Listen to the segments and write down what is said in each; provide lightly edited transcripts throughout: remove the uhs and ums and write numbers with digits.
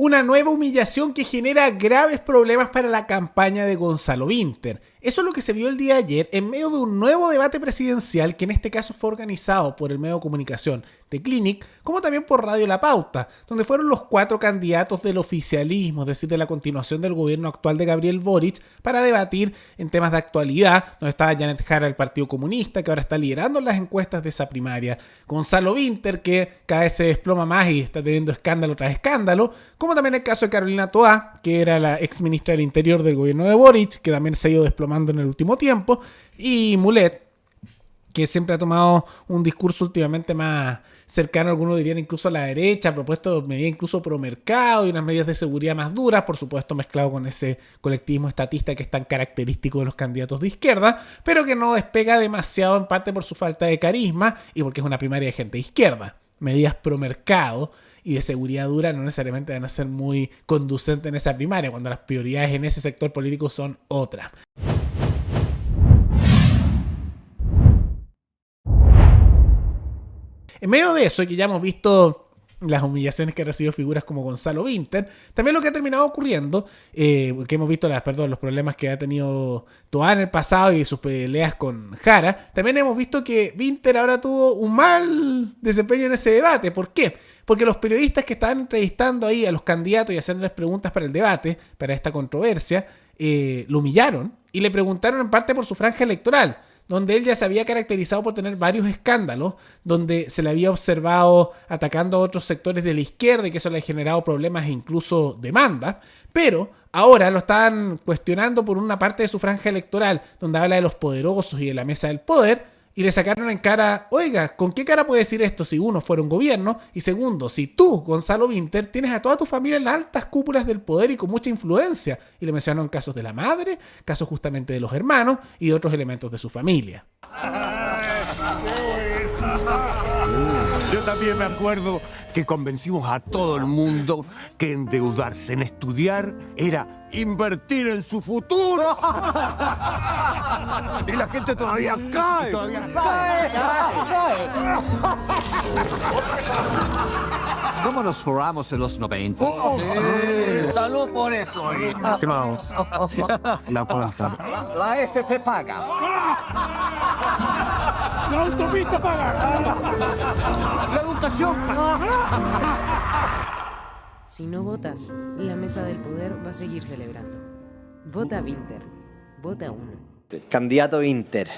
Una nueva humillación que genera graves problemas para la campaña de Gonzalo Vinter. Eso es lo que se vio el día de ayer en medio de un nuevo debate presidencial que en este caso fue organizado por el medio de comunicación The Clinic, como también por Radio La Pauta, donde fueron los 4 candidatos del oficialismo, es decir, de la continuación del gobierno actual de Gabriel Boric, para debatir en temas de actualidad, donde estaba Janet Jara del Partido Comunista, que ahora está liderando las encuestas de esa primaria, Gonzalo Vinter, que cada vez se desploma más y está teniendo escándalo tras escándalo, como también el caso de Carolina Toá, que era la ex ministra del Interior del gobierno de Boric, que también se ha ido desplomando en el último tiempo, y Mulet, que siempre ha tomado un discurso últimamente más cercano, algunos dirían incluso a la derecha, ha propuesto medidas incluso pro mercado y unas medidas de seguridad más duras, por supuesto mezclado con ese colectivismo estatista que es tan característico de los candidatos de izquierda, pero que no despega demasiado en parte por su falta de carisma y porque es una primaria de gente de izquierda. Medidas pro mercado y de seguridad dura no necesariamente van a ser muy conducentes en esa primaria, cuando las prioridades en ese sector político son otras. En medio de eso, que ya hemos visto las humillaciones que ha recibido figuras como Gonzalo Vinter, también lo que ha terminado ocurriendo, que hemos visto los problemas que ha tenido Toá en el pasado y sus peleas con Jara, también hemos visto que Vinter ahora tuvo un mal desempeño en ese debate. ¿Por qué? Porque los periodistas que estaban entrevistando ahí a los candidatos y haciéndoles preguntas para el debate, para esta controversia, lo humillaron y le preguntaron en parte por su franja electoral, donde él ya se había caracterizado por tener varios escándalos, donde se le había observado atacando a otros sectores de la izquierda y que eso le ha generado problemas e incluso demandas, pero ahora lo están cuestionando por una parte de su franja electoral, donde habla de los poderosos y de la mesa del poder, y le sacaron en cara, oiga, ¿con qué cara puede decir esto si uno fuera un gobierno? Y segundo, si tú, Gonzalo Vinter, tienes a toda tu familia en las altas cúpulas del poder y con mucha influencia. Y le mencionaron casos de la madre, casos justamente de los hermanos y de otros elementos de su familia. Yo también me acuerdo que convencimos a todo el mundo que endeudarse en estudiar era invertir en su futuro. Y la gente todavía cae. ¿Cómo nos forramos en los 90? Salud por eso. ¿Qué vamos? La cuenta. La FP paga. La autopista paga. La educación paga. Si no votas, la mesa del poder va a seguir celebrando. Vota Vinter. Vota 1. Candidato Vinter.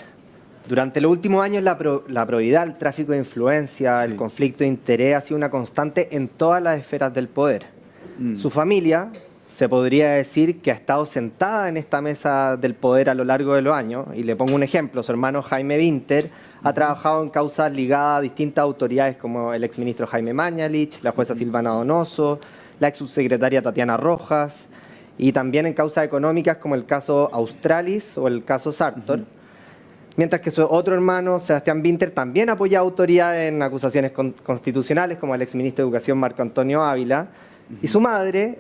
Durante los últimos años la probidad, el tráfico de influencia, el conflicto de interés ha sido una constante en todas las esferas del poder. Su familia, se podría decir que ha estado sentada en esta mesa del poder a lo largo de los años. Y le pongo un ejemplo, su hermano Jaime Vinter ha trabajado en causas ligadas a distintas autoridades como el exministro Jaime Mañalich, la jueza Silvana Donoso, la ex subsecretaria Tatiana Rojas, y también en causas económicas como el caso Australis o el caso Sartor. Mientras que su otro hermano, Sebastián Vinter, también apoya a autoridades en acusaciones constitucionales, como el exministro de Educación Marco Antonio Ávila. Y su madre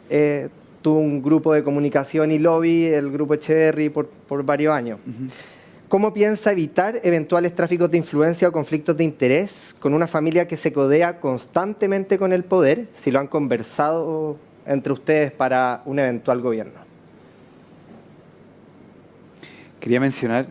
tuvo un grupo de comunicación y lobby, el Grupo Echeverry, por varios años. ¿Cómo piensa evitar eventuales tráficos de influencia o conflictos de interés con una familia que se codea constantemente con el poder, si lo han conversado entre ustedes para un eventual gobierno? Quería mencionar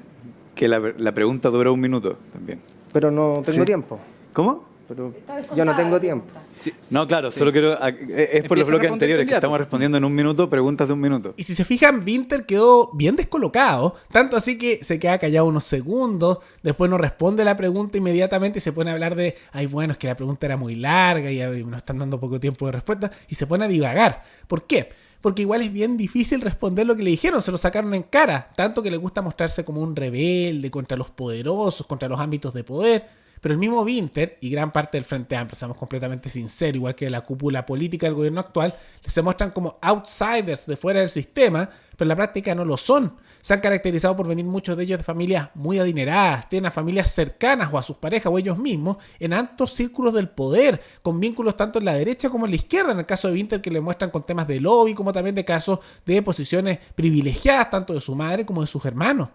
que la pregunta dura 1 minuto también. Pero no tengo tiempo. ¿Cómo? Pero yo no tengo tiempo. Sí. No, claro, solo quiero... Es por los bloques anteriores que estamos respondiendo en 1 minuto preguntas de 1 minuto. Y si se fijan, Vinter quedó bien descolocado, tanto así que se queda callado unos segundos, después no responde la pregunta inmediatamente y se pone a hablar de, ay, bueno, es que la pregunta era muy larga y nos están dando poco tiempo de respuesta, y se pone a divagar. ¿Por qué? Porque igual es bien difícil responder lo que le dijeron, se lo sacaron en cara, tanto que le gusta mostrarse como un rebelde contra los poderosos, contra los ámbitos de poder. Pero el mismo Vinter y gran parte del Frente Amplio, seamos completamente sinceros, igual que la cúpula política del gobierno actual, se muestran como outsiders de fuera del sistema, pero en la práctica no lo son. Se han caracterizado por venir muchos de ellos de familias muy adineradas, tienen a familias cercanas o a sus parejas o ellos mismos en altos círculos del poder, con vínculos tanto en la derecha como en la izquierda, en el caso de Vinter que le muestran con temas de lobby, como también de casos de posiciones privilegiadas, tanto de su madre como de sus hermanos.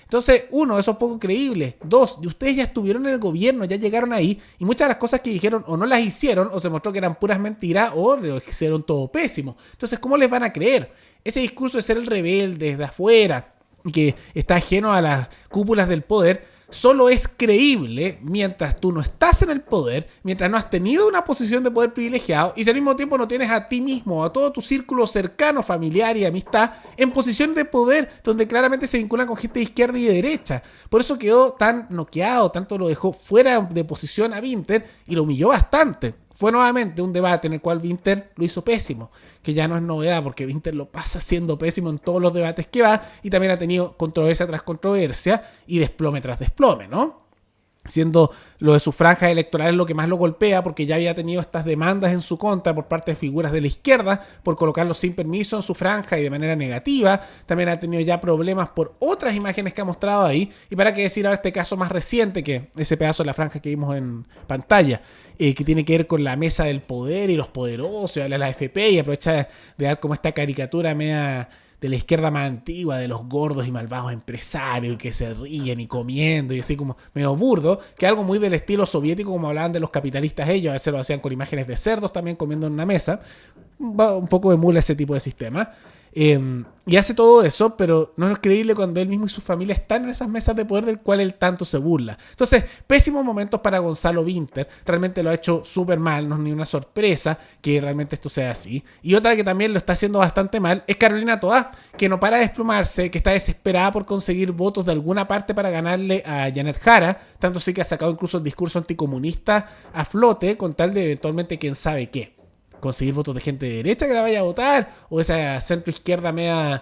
Entonces, uno, eso es poco creíble. Dos, ustedes ya estuvieron en el gobierno, ya llegaron ahí, y muchas de las cosas que dijeron o no las hicieron, o se mostró que eran puras mentiras, o lo hicieron todo pésimo. Entonces, ¿cómo les van a creer? Ese discurso de ser el rebelde desde afuera, que está ajeno a las cúpulas del poder, solo es creíble mientras tú no estás en el poder, mientras no has tenido una posición de poder privilegiado y si al mismo tiempo no tienes a ti mismo o a todo tu círculo cercano, familiar y amistad en posición de poder donde claramente se vinculan con gente de izquierda y de derecha. Por eso quedó tan noqueado, tanto lo dejó fuera de posición a Winter y lo humilló bastante. Fue nuevamente un debate en el cual Winter lo hizo pésimo, que ya no es novedad porque Winter lo pasa siendo pésimo en todos los debates que va y también ha tenido controversia tras controversia y desplome tras desplome, ¿no? Siendo lo de sus franjas electorales lo que más lo golpea porque ya había tenido estas demandas en su contra por parte de figuras de la izquierda por colocarlo sin permiso en su franja y de manera negativa. También ha tenido ya problemas por otras imágenes que ha mostrado ahí. Y para qué decir ahora este caso más reciente, que ese pedazo de la franja que vimos en pantalla, que tiene que ver con la mesa del poder y los poderosos, y habla de la AFP y aprovecha de dar como esta caricatura media de la izquierda más antigua, de los gordos y malvados empresarios que se ríen y comiendo y así como medio burdo, que es algo muy del estilo soviético como hablaban de los capitalistas ellos, a veces lo hacían con imágenes de cerdos también comiendo en una mesa, un poco emula ese tipo de sistema. Y hace todo eso, pero no es creíble cuando él mismo y su familia están en esas mesas de poder del cual él tanto se burla. Entonces, pésimos momentos para Gonzalo Winter. Realmente lo ha hecho súper mal, no es ni una sorpresa que realmente esto sea así. Y otra que también lo está haciendo bastante mal es Carolina Toá, que no para de desplomarse, que está desesperada por conseguir votos de alguna parte para ganarle a Janet Jara. Tanto sí que ha sacado incluso el discurso anticomunista a flote con tal de eventualmente quién sabe qué. Conseguir votos de gente de derecha que la vaya a votar, o esa centro izquierda media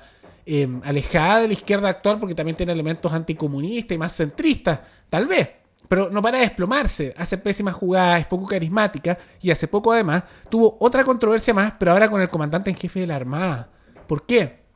alejada de la izquierda actual porque también tiene elementos anticomunistas y más centristas, tal vez, pero no para de desplomarse, hace pésimas jugadas, es poco carismática y hace poco además tuvo otra controversia más, pero ahora con el comandante en jefe de la Armada. ¿Por qué?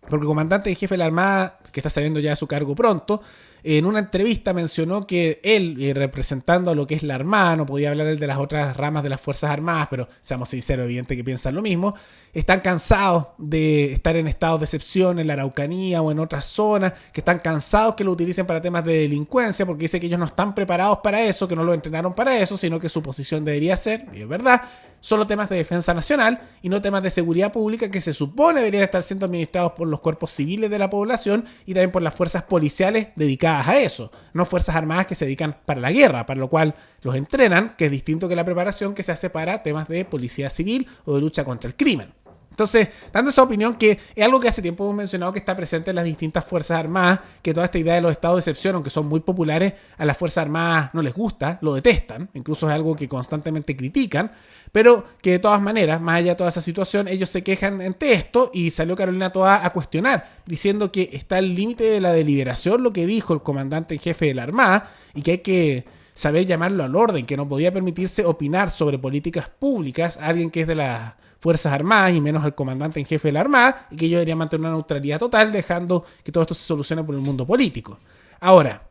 Porque el comandante en jefe de la Armada, que está saliendo ya de su cargo pronto, en una entrevista mencionó que él, representando a lo que es la Armada, no podía hablar él de las otras ramas de las Fuerzas Armadas, pero seamos sinceros, evidente que piensan lo mismo, están cansados de estar en estados de excepción en la Araucanía o en otras zonas, que están cansados que lo utilicen para temas de delincuencia, porque dice que ellos no están preparados para eso, que no lo entrenaron para eso, sino que su posición debería ser, y es verdad, solo temas de defensa nacional y no temas de seguridad pública que se supone deberían estar siendo administrados por los cuerpos civiles de la población y también por las fuerzas policiales dedicadas a eso, no fuerzas armadas que se dedican para la guerra, para lo cual los entrenan, que es distinto que la preparación que se hace para temas de policía civil o de lucha contra el crimen. Entonces, dando esa opinión que es algo que hace tiempo hemos mencionado que está presente en las distintas Fuerzas Armadas, que toda esta idea de los estados de excepción, aunque son muy populares, a las Fuerzas Armadas no les gusta, lo detestan, incluso es algo que constantemente critican, pero que de todas maneras, más allá de toda esa situación, ellos se quejan ante esto y salió Carolina Toá a cuestionar, diciendo que está al límite de la deliberación lo que dijo el comandante en jefe de la Armada y que hay que saber llamarlo al orden, que no podía permitirse opinar sobre políticas públicas a alguien que es de las Fuerzas Armadas y menos al comandante en jefe de la Armada y que ellos deberían mantener una neutralidad total dejando que todo esto se solucione por el mundo político. Ahora,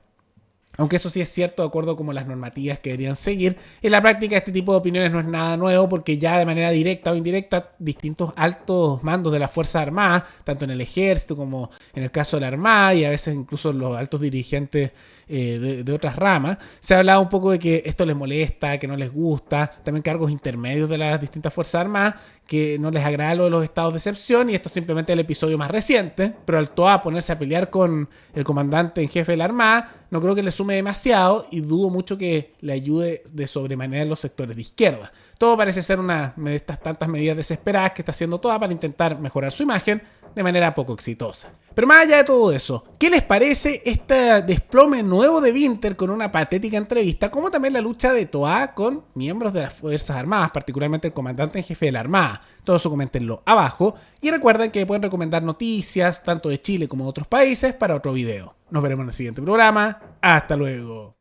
aunque eso sí es cierto de acuerdo como las normativas que deberían seguir, en la práctica este tipo de opiniones no es nada nuevo porque ya de manera directa o indirecta distintos altos mandos de las Fuerzas Armadas, tanto en el ejército como en el caso de la Armada y a veces incluso los altos dirigentes de otras ramas, se ha hablado un poco de que esto les molesta, que no les gusta, también cargos intermedios de las distintas Fuerzas Armadas, que no les agrada lo de los estados de excepción y esto es simplemente el episodio más reciente, pero al Toá ponerse a pelear con el comandante en jefe de la Armada, no creo que le sume demasiado y dudo mucho que le ayude de sobremanera en los sectores de izquierda. Todo parece ser una de estas tantas medidas desesperadas que está haciendo Toá para intentar mejorar su imagen de manera poco exitosa. Pero más allá de todo eso, ¿qué les parece este desplome nuevo de Winter con una patética entrevista, como también la lucha de Toá con miembros de las Fuerzas Armadas, particularmente el comandante en jefe de la Armada? Todo eso coméntenlo abajo y recuerden que pueden recomendar noticias tanto de Chile como de otros países para otro video. Nos veremos en el siguiente programa. Hasta luego.